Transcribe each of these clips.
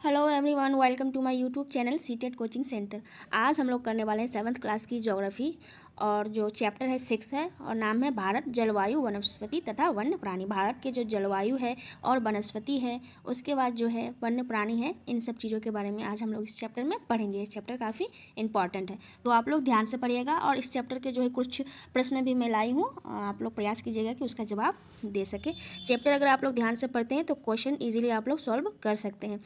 Hello everyone, welcome to my YouTube channel CTET coaching centre. आज हम लोग करने वाले हैं 7th क्लास की ज्योग्राफी और जो चैप्टर है 6 है और नाम है भारत जलवायु वनस्पति तथा वन्य प्राणी। भारत के जो जलवायु है और वनस्पति है, उसके बाद जो है वन्य प्राणी है, इन सब चीज़ों के बारे में आज हम लोग इस चैप्टर में पढ़ेंगे। इस चैप्टर काफ़ी इंपॉर्टेंट है, तो आप लोग ध्यान से पढ़िएगा। और इस चैप्टर के जो है कुछ प्रश्न भी मैं लाई हूँ, आप लोग प्रयास कीजिएगा कि उसका जवाब दे सके। चैप्टर अगर आप लोग ध्यान से पढ़ते हैं तो क्वेश्चन ईजिली आप लोग सॉल्व कर सकते हैं।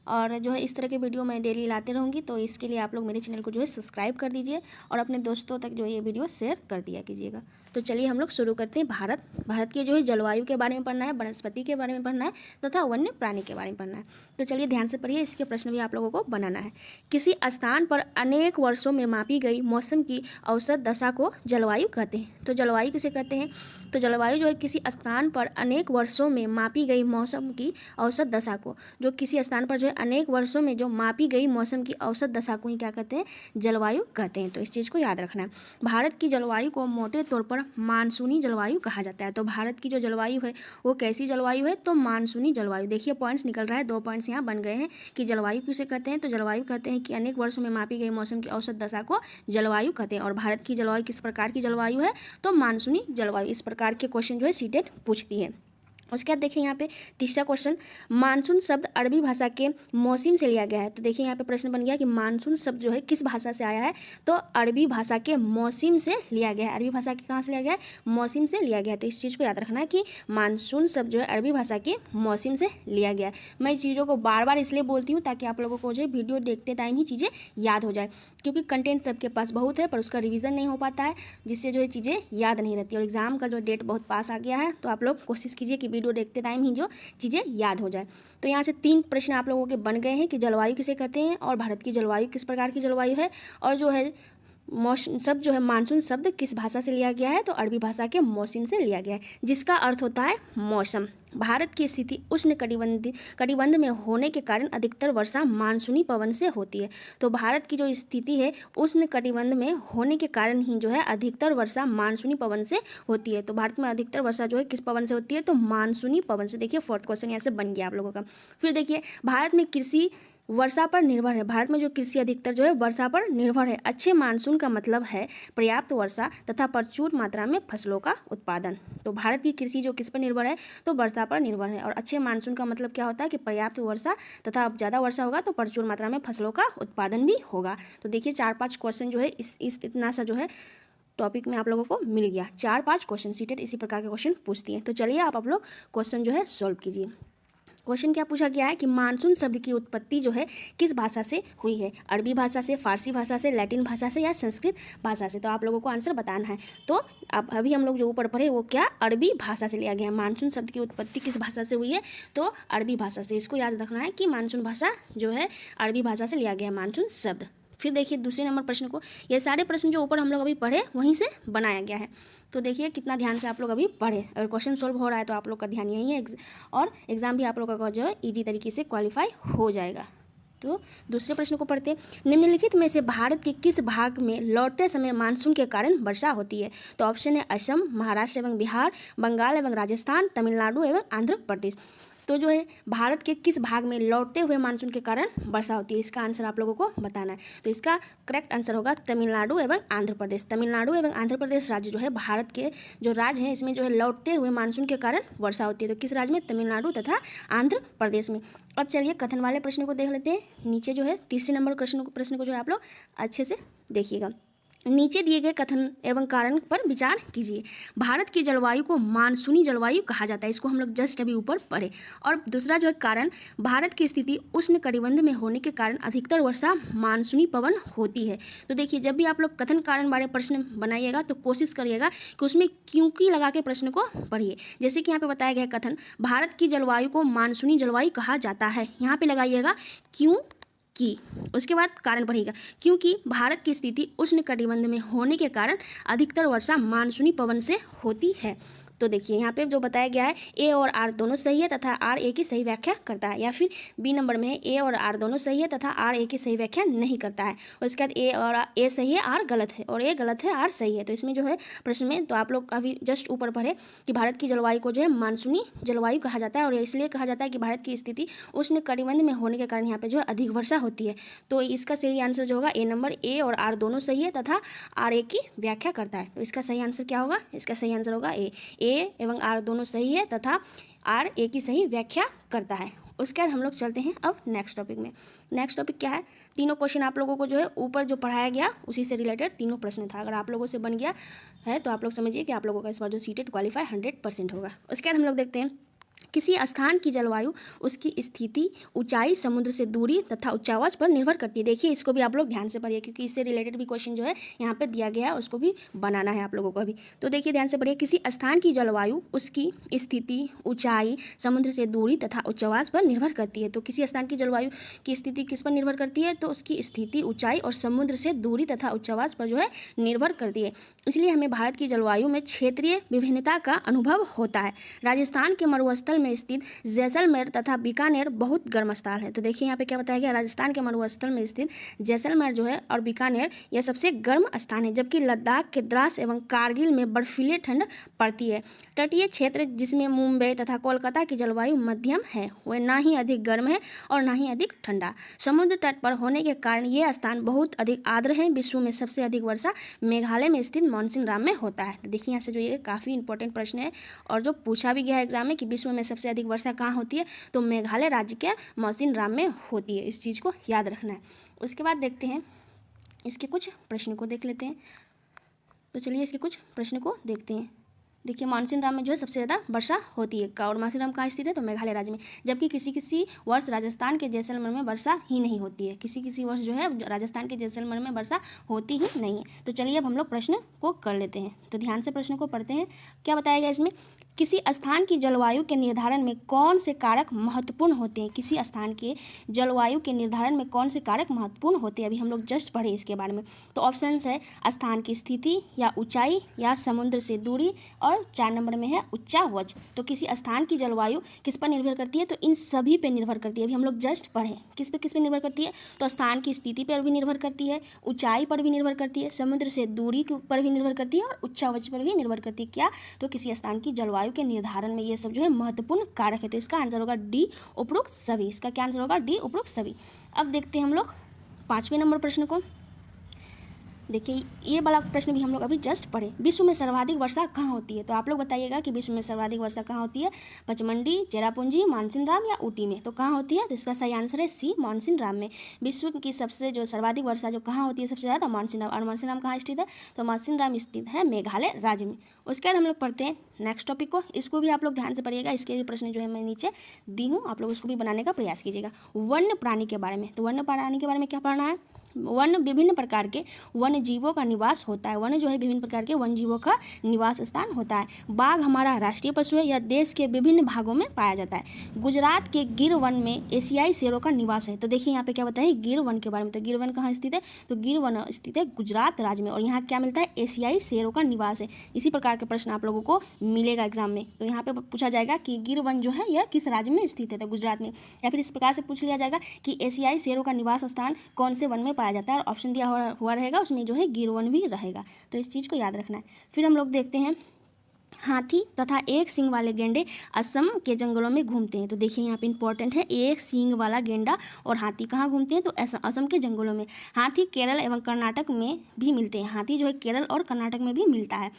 और जो है इस तरह के वीडियो मैं डेली लाते रहूँगी, तो इसके लिए आप लोग मेरे चैनल को जो है सब्सक्राइब कर दीजिए और अपने दोस्तों तक जो है ये वीडियो शेयर कर दिया कीजिएगा। तो चलिए हम लोग शुरू करते हैं। भारत के जो है जलवायु के बारे में पढ़ना है, वनस्पति के बारे में पढ़ना है तथा वन्य प्राणी के बारे में पढ़ना है। तो चलिए ध्यान से पढ़िए, इसके प्रश्न भी आप लोगों को बनाना है। किसी स्थान पर अनेक वर्षों में मापी गई मौसम की औसत दशा को जलवायु कहते हैं। तो जलवायु किसे कहते हैं? तो जलवायु जो है किसी स्थान पर अनेक वर्षों में मापी गई मौसम की औसत दशा को, जो किसी स्थान पर जो है अनेक वर्षों में जो मापी गई मौसम की औसत दशा को ही क्या कहते हैं? जलवायु कहते हैं। तो इस चीज़ को याद रखना है। भारत की जलवायु को मोटे तौर पर मानसूनी जलवायु कहा जाता है। तो भारत की जो जलवायु है वो कैसी जलवायु है? तो मानसूनी जलवायु। देखिए पॉइंट्स निकल रहा है, 2 पॉइंट्स यहाँ बन गए हैं कि जलवायु किसे कहते हैं। तो जलवायु कहते हैं कि अनेक वर्षों में मापी गई मौसम की औसत दशा को जलवायु कहते हैं। और भारत की जलवायु किस प्रकार की जलवायु है? तो मानसूनी जलवायु। इस प्रकार के क्वेश्चन जो है सीटेट पूछती है। उसके बाद देखिए यहाँ पे तीसरा क्वेश्चन, मानसून शब्द अरबी भाषा के मौसम से लिया गया है। तो देखिए यहाँ पे प्रश्न बन गया कि मानसून शब्द जो है किस भाषा से आया है? तो अरबी भाषा के मौसम से लिया गया है। अरबी भाषा के कहाँ से लिया गया है? मौसम से लिया गया है। तो इस चीज़ को याद रखना है कि मानसून शब्द जो है अरबी भाषा के मौसम से लिया गया है। मैं चीज़ों को बार बार इसलिए बोलती हूँ ताकि आप लोगों को जो है वीडियो देखते टाइम ही चीज़ें याद हो जाए, क्योंकि कंटेंट सबके पास बहुत है पर उसका रिविज़न नहीं हो पाता है, जिससे जो है चीज़ें याद नहीं रहती। और एग्ज़ाम का जो डेट बहुत पास आ गया है, तो आप लोग कोशिश कीजिए कि वीडियो देखते टाइम ही जो चीज़ें याद हो जाए। तो यहाँ से 3 प्रश्न आप लोगों के बन गए हैं कि जलवायु किसे कहते हैं और भारत की जलवायु किस प्रकार की जलवायु है, और जो है मौसम शब्द जो है मानसून शब्द किस भाषा से लिया गया है? तो अरबी भाषा के मौसम से लिया गया है, जिसका अर्थ होता है मौसम। भारत की स्थिति उष्ण कटिबंध में होने के कारण अधिकतर वर्षा मानसूनी पवन से होती है। तो भारत की जो स्थिति है उष्ण कटिबंध में होने के कारण ही जो है अधिकतर वर्षा मानसूनी पवन से होती है। तो भारत में अधिकतर वर्षा जो है किस पवन से होती है? तो मानसूनी पवन से। देखिए 4th क्वेश्चन यहाँ से बन गया आप लोगों का। फिर देखिए भारत में कृषि वर्षा पर निर्भर है। भारत में जो कृषि अधिकतर जो है वर्षा पर निर्भर है। अच्छे मानसून का मतलब है पर्याप्त वर्षा तथा प्रचुर मात्रा में फसलों का उत्पादन। तो भारत की कृषि जो किस पर निर्भर है? तो वर्षा पर निर्भर है। और अच्छे मानसून का मतलब क्या होता है? कि पर्याप्त वर्षा तथा अब ज़्यादा वर्षा होगा तो प्रचुर मात्रा में फसलों का उत्पादन भी होगा। तो देखिए 4-5 क्वेश्चन जो है इस इतना सा जो है टॉपिक में आप लोगों को मिल गया। 4-5 क्वेश्चन सीटेट इसी प्रकार के क्वेश्चन पूछती है। तो चलिए आप लोग क्वेश्चन जो है सॉल्व कीजिए। क्वेश्चन क्या पूछा गया है कि मानसून शब्द की उत्पत्ति जो है किस भाषा से हुई है? अरबी भाषा से, फारसी भाषा से, लैटिन भाषा से या संस्कृत भाषा से? तो आप लोगों को आंसर बताना है। तो अब अभी हम लोग जो ऊपर पढ़े वो क्या? अरबी भाषा से लिया गया है। मानसून शब्द की उत्पत्ति किस भाषा से हुई है? तो अरबी भाषा से। इसको याद रखना है कि मानसून भाषा जो है अरबी भाषा से लिया गया है मानसून शब्द। फिर देखिए दूसरे नंबर प्रश्न को, ये सारे प्रश्न जो ऊपर हम लोग अभी पढ़े वहीं से बनाया गया है। तो देखिए कितना ध्यान से आप लोग अभी पढ़े। अगर क्वेश्चन सॉल्व हो रहा है तो आप लोग का ध्यान यही है, और एग्जाम भी आप लोगों का जो है ईजी तरीके से क्वालिफाई हो जाएगा। तो दूसरे प्रश्न को पढ़ते हैं। निम्नलिखित में से भारत के किस भाग में लौटते समय मानसून के कारण वर्षा होती है? तो ऑप्शन है असम, महाराष्ट्र एवं बिहार, बंगाल एवं राजस्थान, तमिलनाडु एवं आंध्र प्रदेश। तो जो है भारत के किस भाग में लौटते हुए मानसून के कारण वर्षा होती है? इसका आंसर आप लोगों को बताना है। तो इसका करेक्ट आंसर होगा तमिलनाडु एवं आंध्र प्रदेश। तमिलनाडु एवं आंध्र प्रदेश राज्य जो है भारत के जो राज्य हैं, इसमें जो है लौटते हुए मानसून के कारण वर्षा होती है। तो किस राज्य में? तमिलनाडु तथा आंध्र प्रदेश में। अब चलिए कथन वाले प्रश्न को देख लेते हैं। नीचे जो है तीसरे नंबर प्रश्न को जो है आप लोग अच्छे से देखिएगा। नीचे दिए गए कथन एवं कारण पर विचार कीजिए। भारत की जलवायु को मानसूनी जलवायु कहा जाता है। इसको हम लोग जस्ट अभी ऊपर पढ़े। और दूसरा जो है कारण, भारत की स्थिति उष्ण कटिबंध में होने के कारण अधिकतर वर्षा मानसूनी पवन होती है। तो देखिए जब भी आप लोग कथन कारण वाले प्रश्न बनाइएगा तो कोशिश करिएगा कि उसमें क्योंकि लगा के प्रश्न को पढ़िए। जैसे कि यहाँ पे बताया गया कथन, भारत की जलवायु को मानसूनी जलवायु कहा जाता है, यहाँ पे लगाइएगा क्यों की। उसके बाद कारण पढ़िएगा, क्योंकि भारत की स्थिति उष्ण कटिबंध में होने के कारण अधिकतर वर्षा मानसूनी पवन से होती है। तो देखिए यहाँ पे जो बताया गया है ए और आर दोनों सही है तथा आर ए की सही व्याख्या करता है, या फिर बी नंबर में है ए और आर दोनों सही है तथा आर ए की सही व्याख्या नहीं करता है। उसके बाद ए और ए सही है, आर गलत है, और ए गलत है, आर सही है। तो इसमें जो है प्रश्न में तो आप लोग अभी जस्ट ऊपर पढ़े कि भारत की जलवायु को जो है मानसूनी जलवायु कहा जाता है, और इसलिए कहा जाता है कि भारत की स्थिति उष्ण कटिबंध में होने के कारण यहाँ पे जो है अधिक वर्षा होती है। तो इसका सही आंसर जो होगा ए नंबर, ए और आर दोनों सही है तथा आर ए की व्याख्या करता है। तो इसका सही आंसर क्या होगा? इसका सही आंसर होगा ए एवं आर दोनों सही है तथा आर ए की सही व्याख्या करता है। उसके बाद हम लोग चलते हैं अब नेक्स्ट टॉपिक में। नेक्स्ट टॉपिक क्या है? तीनों क्वेश्चन आप लोगों को जो है ऊपर जो पढ़ाया गया उसी से रिलेटेड तीनों प्रश्न था। अगर आप लोगों से बन गया है तो आप लोग समझिए कि आप लोगों का इस बार जो सीटेट क्वालिफाई 100% होगा। उसके बाद हम लोग देखते हैं किसी स्थान की जलवायु उसकी स्थिति, ऊंचाई, समुद्र से दूरी तथा उच्चावाच पर निर्भर करती है। देखिए इसको भी आप लोग ध्यान से पढ़िए क्योंकि इससे रिलेटेड भी क्वेश्चन जो है यहाँ पे दिया गया है, उसको भी बनाना है आप लोगों को अभी। तो देखिए ध्यान से पढ़िए, किसी स्थान की जलवायु उसकी स्थिति, ऊंचाई, समुद्र से दूरी तथा उच्चावाच पर निर्भर करती है। तो किसी स्थान की जलवायु की स्थिति किस पर निर्भर करती है? तो उसकी स्थिति, ऊंचाई और समुद्र से दूरी तथा उच्चावाच पर जो है निर्भर करती है। इसलिए हमें भारत की जलवायु में क्षेत्रीय विभिन्नता का अनुभव होता है। राजस्थान के मरुस्थल में स्थित जैसलमेर तथा बीकानेर बहुत गर्म स्थल है। तो देखिए यहाँ पे क्या बताया गया, राजस्थान के मरुस्थल में स्थित जैसलमेर जो है और बीकानेर यह सबसे गर्म स्थान है, जबकि लद्दाख के द्रास एवं कारगिल में बर्फीली ठंड पड़ती है। तटीय क्षेत्र जिसमें मुंबई तथा कोलकाता की जलवायु मध्यम है, वह ना ही अधिक गर्म है और ना ही अधिक ठंडा। समुद्र तट पर होने के कारण यह स्थान बहुत अधिक आर्द्र है। विश्व में सबसे अधिक वर्षा मेघालय में स्थित मौसिनराम में होता है। तो देखिए यहाँ से जो ये काफ़ी इंपॉर्टेंट प्रश्न है और जो पूछा भी गया है एग्जाम में कि विश्व में सबसे अधिक वर्षा कहाँ होती है, तो मेघालय राज्य के मौसिनराम में होती है। इस चीज़ को याद रखना है। उसके बाद देखते हैं इसके कुछ प्रश्न को देख लेते हैं। तो चलिए इसके कुछ प्रश्न को देखते हैं। देखिए मौसिनराम में जो है सबसे ज़्यादा वर्षा होती है, और मौसिनराम कहाँ स्थित है? तो मेघालय राज्य में। जबकि किसी किसी वर्ष राजस्थान के जैसलमेर में वर्षा ही नहीं होती है। किसी किसी वर्ष जो है राजस्थान के जैसलमेर में वर्षा होती ही नहीं है। तो चलिए अब हम लोग प्रश्न को कर लेते हैं। तो ध्यान से प्रश्न को पढ़ते हैं। क्या बताया गया इसमें? किसी स्थान की जलवायु के निर्धारण में कौन से कारक महत्वपूर्ण होते हैं? किसी स्थान के जलवायु के निर्धारण में कौन से कारक महत्वपूर्ण होते हैं? अभी हम लोग जस्ट पढ़े इसके बारे में। तो ऑप्शंस है स्थान की स्थिति, या ऊंचाई, या समुद्र से दूरी, और 4 नंबर में है उच्चावच। तो किसी स्थान की जलवायु किस पर निर्भर करती है? तो इन सभी पे निर्भर करती है। अभी हम लोग जस्ट पढ़े किस पे निर्भर करती है? तो स्थान की स्थिति पर भी निर्भर करती है, ऊंचाई पर भी निर्भर करती है, समुद्र से दूरी पर भी निर्भर करती है, और उच्चावच पर भी निर्भर करती है। क्या? तो किसी स्थान की जलवायु के निर्धारण में ये सब जो है महत्वपूर्ण कारक है। तो इसका आंसर होगा डी, उपरोक्त सभी। इसका क्या आंसर होगा? डी, उपरोक्त सभी। अब देखते हैं हम लोग 5वें नंबर प्रश्न को। देखिए ये वाला प्रश्न भी हम लोग अभी जस्ट पढ़े। विश्व में सर्वाधिक वर्षा कहाँ होती है? तो आप लोग बताइएगा कि विश्व में सर्वाधिक वर्षा कहाँ होती है? पचमंडी, चेरापूंजी, मौसिनराम या ऊटी में? तो कहाँ होती है? तो इसका सही आंसर है सी, मौसिनराम में। विश्व की सबसे जो सर्वाधिक वर्षा जो कहाँ होती है सबसे ज़्यादा? मौसिनराम। और मौसिनराम कहाँ स्थित है? तो मौसिनराम स्थित है मेघालय राज्य में। उसके बाद हम लोग पढ़ते हैं नेक्स्ट टॉपिक को। इसको भी आप लोग ध्यान से पढ़िएगा, इसके भी प्रश्न जो है मैं नीचे दी हूँ, आप लोग उसको भी बनाने का प्रयास कीजिएगा। वन्य प्राणी के बारे में। तो वन्य प्राणी के बारे में क्या पढ़ना है? वन विभिन्न प्रकार के वन्य जीवों का निवास होता है। वन जो है विभिन्न प्रकार के वन जीवों का निवास स्थान होता है। बाघ हमारा राष्ट्रीय पशु है। यह देश के विभिन्न भागों में पाया जाता है। गुजरात के गिर वन में एशियाई शेरों का निवास है। तो देखिए यहाँ पे क्या बताया है गिर वन के बारे में। तो गिर वन कहाँ स्थित है? तो गिर वन स्थित है गुजरात राज्य में, और यहाँ क्या मिलता है? एशियाई शेरों का निवास है। इसी प्रकार के प्रश्न आप लोगों को मिलेगा एग्जाम में। तो यहाँ पे पूछा जाएगा कि गिर वन जो है यह किस राज्य में स्थित है? तो गुजरात में। या फिर इस प्रकार से पूछ लिया जाएगा कि एशियाई शेरों का निवास स्थान कौन से वन में पाया जाता है, और ऑप्शन दिया हुआ रहेगा उसमें जो है गिर वन भी रहेगा। तो इस चीज़ को याद रखना है। फिर हम लोग देखते हैं हाथी तथा एक सींग वाले गेंडे असम के जंगलों में घूमते हैं। तो देखिए यहाँ पे इंपॉर्टेंट है, एक सींग वाला गेंडा और हाथी कहाँ घूमते हैं? तो असम के जंगलों में। हाथी केरल एवं कर्नाटक में भी मिलते हैं। हाथी जो है केरल और कर्नाटक में भी मिलता है।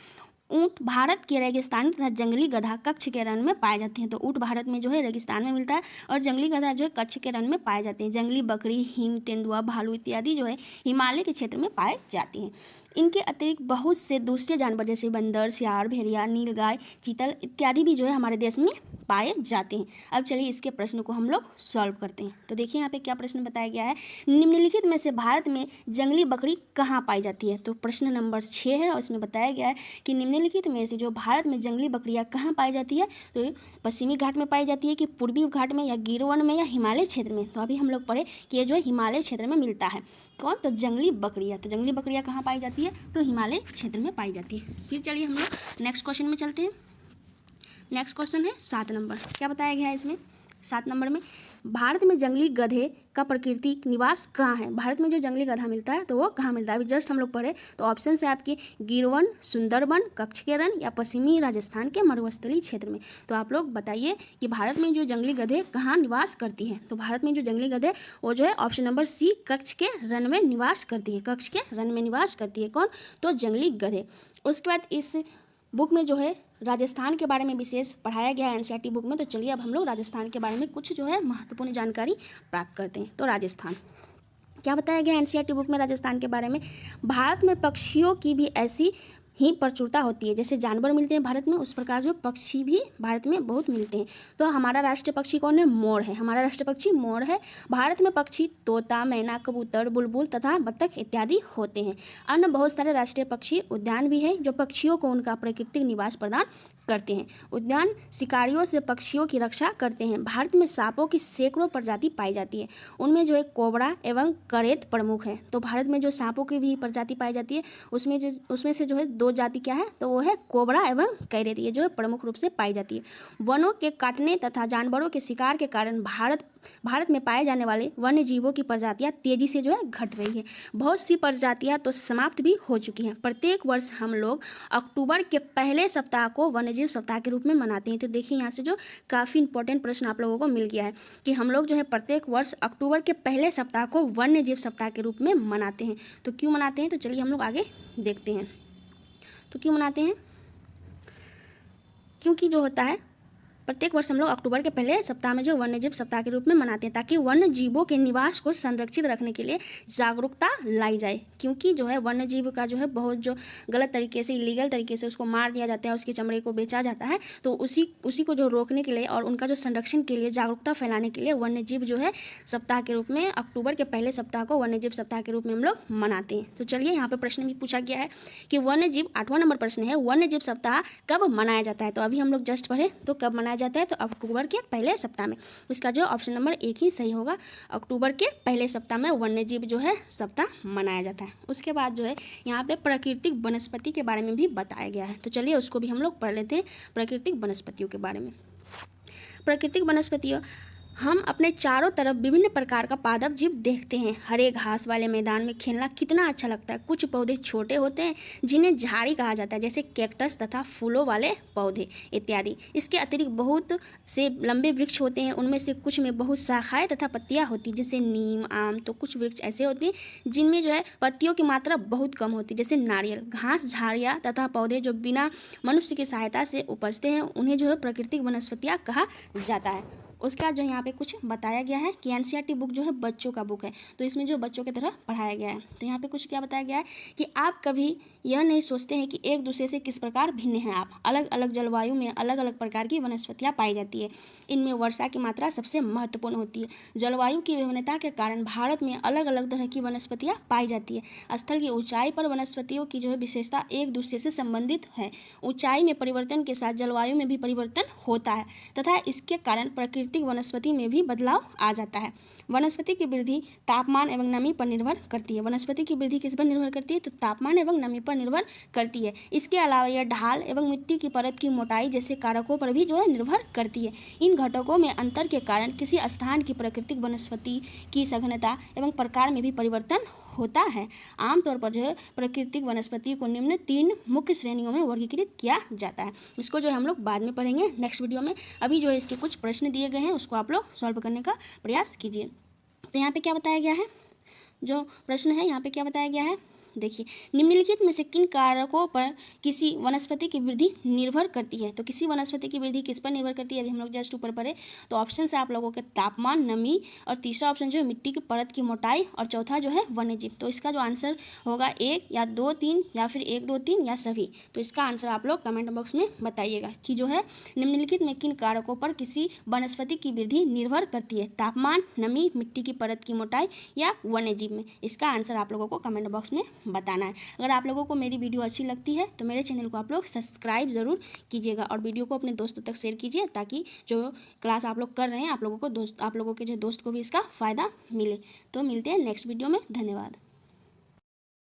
ऊँट भारत के रेगिस्तान तथा जंगली गधा कच्छ के रण में पाए जाते हैं। तो ऊँट भारत में जो है रेगिस्तान में मिलता है, और जंगली गधा जो है कच्छ के रण में पाए जाते हैं। जंगली बकरी, हिम, तेंदुआ, भालू इत्यादि जो है हिमालय के क्षेत्र में पाए जाती हैं। इनके अतिरिक्त बहुत से दूसरे जानवर जैसे बंदर, सियार, भेड़िया, नीलगाय, चीतल इत्यादि भी जो है हमारे देश में पाए जाते हैं। अब चलिए इसके प्रश्न को हम लोग सॉल्व करते हैं। तो देखिए यहाँ पे क्या प्रश्न बताया गया है, निम्नलिखित में से भारत में जंगली बकरी कहाँ पाई जाती है? तो प्रश्न नंबर 6 है, और इसमें बताया गया है कि निम्नलिखित में से जो भारत में जंगली बकरियाँ कहाँ पाई जाती है? तो पश्चिमी घाट में पाई जाती है, कि पूर्वी घाट में, या गिर वन में, या हिमालय क्षेत्र में? तो अभी हम लोग पढ़े कि ये जो है हिमालय क्षेत्र में मिलता है। कौन? तो जंगली बकरियाँ। तो जंगली बकरियाँ कहाँ पाई जाती है? तो हिमालय क्षेत्र में पाई जाती है। फिर चलिए हम लोग नेक्स्ट क्वेश्चन में चलते हैं। नेक्स्ट क्वेश्चन है 7 नंबर। क्या बताया गया है इसमें? 7 नंबर में भारत में जंगली गधे का प्राकृतिक निवास कहाँ है? भारत में जो जंगली गधा मिलता है तो वो कहाँ मिलता है? अभी जस्ट हम लोग पढ़े तो ऑप्शन है आपके गिरवन, सुंदरबन, कच्छ के रण या पश्चिमी राजस्थान के मरुस्थलीय क्षेत्र में। तो आप लोग बताइए कि भारत में जो जंगली गधे कहाँ निवास करती है? तो भारत में जो जंगली गधे वो जो है ऑप्शन नंबर सी कच्छ के रण में निवास करती है। कच्छ के रण में निवास करती है कौन? तो जंगली गधे। उसके बाद इस बुक में जो है राजस्थान के बारे में विशेष पढ़ाया गया है एनसीईआरटी बुक में। तो चलिए अब हम लोग राजस्थान के बारे में कुछ जो है महत्वपूर्ण जानकारी प्राप्त करते हैं। तो राजस्थान क्या बताया गया एनसीईआरटी बुक में राजस्थान के बारे में? भारत में पक्षियों की भी ऐसी ही प्रचुरता होती है, जैसे जानवर मिलते हैं भारत में उस प्रकार जो पक्षी भी भारत में बहुत मिलते हैं। तो हमारा राष्ट्रीय पक्षी कौन है? मोर है। हमारा राष्ट्रीय पक्षी मोर है। भारत में पक्षी तोता, मैना, कबूतर, बुलबुल तथा बत्तख इत्यादि होते हैं। अन्य बहुत सारे राष्ट्रीय पक्षी उद्यान भी हैं जो पक्षियों को उनका प्राकृतिक निवास प्रदान करते हैं। उद्यान शिकारियों से पक्षियों की रक्षा करते हैं। भारत में सांपों की सैकड़ों प्रजाति पाई जाती है। उनमें जो है कोबरा एवं करेत प्रमुख है। तो भारत में जो सांपों की भी प्रजाति पाई जाती है उसमें से जो है 2 जाति क्या है? तो वो है कोबरा एवं कैरेत। ये जो है प्रमुख रूप से पाई जाती है। वनों के काटने तथा जानवरों के शिकार के कारण भारत में पाए जाने वाले वन्य जीवों की प्रजातियां तेजी से जो है घट रही है। बहुत सी प्रजातियां तो समाप्त भी हो चुकी हैं। प्रत्येक वर्ष हम लोग अक्टूबर के पहले सप्ताह को वन्यजीव सप्ताह के रूप में मनाते हैं। तो देखिए यहाँ से जो काफ़ी इंपॉर्टेंट प्रश्न आप लोगों को मिल गया है कि हम लोग जो है प्रत्येक वर्ष अक्टूबर के पहले सप्ताह को वन्यजीव सप्ताह के रूप में मनाते हैं। तो क्यों मनाते हैं? तो चलिए हम लोग आगे देखते हैं। तो क्यों मनाते हैं? क्योंकि जो होता है प्रत्येक वर्ष हम लोग अक्टूबर के पहले सप्ताह में जो वन्यजीव सप्ताह के रूप में मनाते हैं ताकि वन्य जीवों के निवास को संरक्षित रखने के लिए जागरूकता लाई जाए। क्योंकि जो है वन्य जीव का जो है बहुत जो गलत तरीके से इलीगल तरीके से उसको मार दिया जाता है, उसकी चमड़े को बेचा जाता है। तो उसी को जो रोकने के लिए और उनका जो संरक्षण के लिए जागरूकता फैलाने के लिए वन्य जीव जो है सप्ताह के रूप में अक्टूबर के पहले सप्ताह को वन्य जीव सप्ताह के रूप में हम लोग मनाते हैं। तो चलिए यहाँ पर प्रश्न भी पूछा गया है कि वन्य जीव 8वां नंबर प्रश्न है, वन्य जीव सप्ताह कब मनाया जाता है? तो अभी हम लोग जस्ट पढ़े तो कब मनाया जाता है? तो अक्टूबर के पहले सप्ताह में। इसका जो ऑप्शन नंबर 1 ही सही होगा। अक्टूबर के पहले सप्ताह में वन्यजीव जो है सप्ताह मनाया जाता है। उसके बाद जो है यहाँ पे प्राकृतिक वनस्पति के बारे में भी बताया गया है। तो चलिए उसको भी हम लोग पढ़ लेते हैं, प्राकृतिक वनस्पतियों के बारे में। प्राकृतिक वनस्पतियों हम अपने चारों तरफ विभिन्न प्रकार का पादप जीव देखते हैं। हरे घास वाले मैदान में खेलना कितना अच्छा लगता है। कुछ पौधे छोटे होते हैं जिन्हें झाड़ी कहा जाता है, जैसे कैक्टस तथा फूलों वाले पौधे इत्यादि। इसके अतिरिक्त बहुत से लंबे वृक्ष होते हैं, उनमें से कुछ में बहुत शाखाएं तथा पत्तियां होती, जैसे नीम, आम। तो कुछ वृक्ष ऐसे होते हैं जिनमें जो है पत्तियों की मात्रा बहुत कम होती है, जैसे नारियल। घास, झाड़ियाँ तथा पौधे जो बिना मनुष्य की सहायता से उपजते हैं उन्हें जो है प्राकृतिक वनस्पतियाँ कहा जाता है। उसके बाद जो यहाँ पे कुछ बताया गया है कि एनसीईआरटी बुक जो है बच्चों का बुक है, तो इसमें जो बच्चों की तरह पढ़ाया गया है। तो यहाँ पे कुछ क्या बताया गया है कि आप कभी यह नहीं सोचते हैं कि एक दूसरे से किस प्रकार भिन्न हैं आप। अलग अलग जलवायु में अलग अलग प्रकार की वनस्पतियाँ पाई जाती है। इनमें वर्षा की मात्रा सबसे महत्वपूर्ण होती है। जलवायु की विभिन्नता के कारण भारत में अलग अलग तरह की वनस्पतियाँ पाई जाती है। स्थल की ऊंचाई पर वनस्पतियों की जो है विशेषता एक दूसरे से संबंधित है। ऊंचाई में परिवर्तन के साथ जलवायु में भी परिवर्तन होता है तथा इसके कारण प्राकृतिक वनस्पति में भी बदलाव आ जाता है। वनस्पति की वृद्धि तापमान एवं नमी पर निर्भर करती है। वनस्पति की वृद्धि किस पर निर्भर करती है? तो तापमान एवं नमी पर निर्भर करती है। इसके अलावा यह ढाल एवं मिट्टी की परत की मोटाई जैसे कारकों पर भी जो है निर्भर करती है। इन घटकों में अंतर के कारण किसी स्थान की प्राकृतिक वनस्पति की सघनता एवं प्रकार में भी परिवर्तन होता है। आमतौर पर जो है प्राकृतिक वनस्पति को निम्न 3 मुख्य श्रेणियों में वर्गीकृत किया जाता है। इसको जो है हम लोग बाद में पढ़ेंगे नेक्स्ट वीडियो में। अभी जो है इसके कुछ प्रश्न दिए गए हैं उसको आप लोग सॉल्व करने का प्रयास कीजिए। तो यहाँ पे क्या बताया गया है? जो प्रश्न है यहाँ पे क्या बताया गया है? देखिए, निम्नलिखित में से किन कारकों पर किसी वनस्पति की वृद्धि निर्भर करती है? तो किसी वनस्पति की वृद्धि किस पर निर्भर करती है? अभी हम लोग जस्ट ऊपर पढ़े तो ऑप्शन से आप लोगों के तापमान, नमी, और तीसरा ऑप्शन जो है मिट्टी की परत की मोटाई, और चौथा जो है वन्यजीव। तो इसका जो आंसर होगा 1 या 2 3 या फिर 1 2 3 या सभी। तो इसका आंसर आप लोग कमेंट बॉक्स में बताइएगा कि जो है निम्नलिखित में किन कारकों पर किसी वनस्पति की वृद्धि निर्भर करती है? तापमान, नमी, मिट्टी की परत की मोटाई या वन्यजीव में। इसका आंसर आप लोगों को कमेंट बॉक्स में बताना है। अगर आप लोगों को मेरी वीडियो अच्छी लगती है तो मेरे चैनल को आप लोग सब्सक्राइब ज़रूर कीजिएगा और वीडियो को अपने दोस्तों तक शेयर कीजिए ताकि जो क्लास आप लोग कर रहे हैं आप लोगों के जो दोस्त को भी इसका फ़ायदा मिले। तो मिलते हैं नेक्स्ट वीडियो में। धन्यवाद।